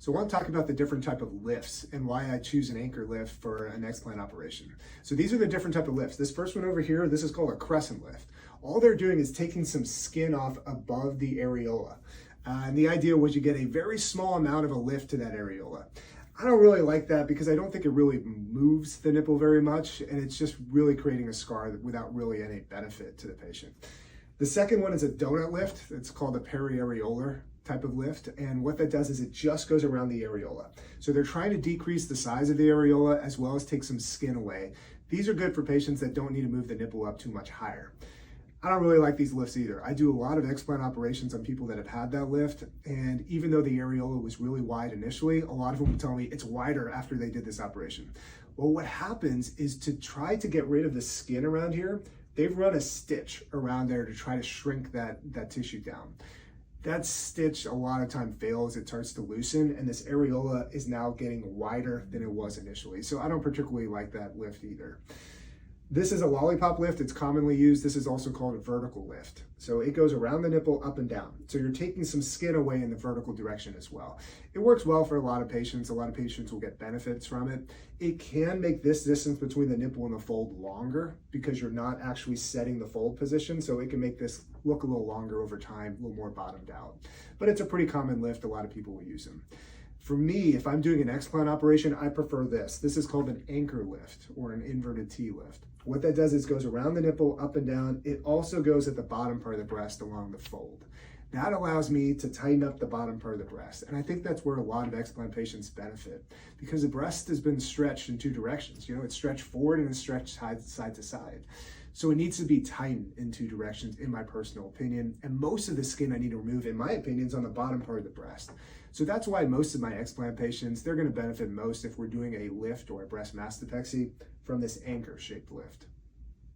So I want to talk about the different type of lifts and why I choose an anchor lift for an explant operation. So these are the different type of lifts. This first one over here, this is called a crescent lift. All they're doing is taking some skin off above the areola. And the idea was you get a very small amount of a lift to that areola. I don't really like that because I don't think it really moves the nipple very much, and it's just really creating a scar without really any benefit to the patient. The second one is a donut lift. It's called a Periareolar type of lift, and what that does is it just goes around the areola. So they're trying to decrease the size of the areola as well as take some skin away. These are good for patients that don't need to move the nipple up too much higher. I don't really like these lifts either. I do a lot of explant operations on people that have had that lift, and even though the areola was really wide initially, a lot of them will tell me it's wider after they did this operation. Well, what happens is to try to get rid of the skin around here, they've run a stitch around there to try to shrink that tissue down. That stitch a lot of time fails, it starts to loosen, and this areola is now getting wider than it was initially. So I don't particularly like that lift either. This is a Lollipop lift. It's commonly used. This is also called a vertical lift. So it goes around the nipple up and down. So you're taking some skin away in the vertical direction as well. It works well for a lot of patients. A lot of patients will get benefits from it. It can make this distance between the nipple and the fold longer because you're not actually setting the fold position. So it can make this look a little longer over time, a little more bottomed out. But it's a pretty common lift. A lot of people will use them. For me, if I'm doing an explant operation, I prefer this. This is called an anchor lift or an inverted T lift. What that does is goes around the nipple, up and down. It also goes at the bottom part of the breast along the fold. That allows me to tighten up the bottom part of the breast. And I think that's where a lot of explant patients benefit because the breast has been stretched in two directions. You know, it's stretched forward and it's stretched side to side. So it needs to be tightened in two directions, in my personal opinion. And most of the skin I need to remove, in my opinion, is on the bottom part of the breast. So that's why most of my explant patients, they're going to benefit most if we're doing a lift or a breast mastopexy from this anchor shaped lift.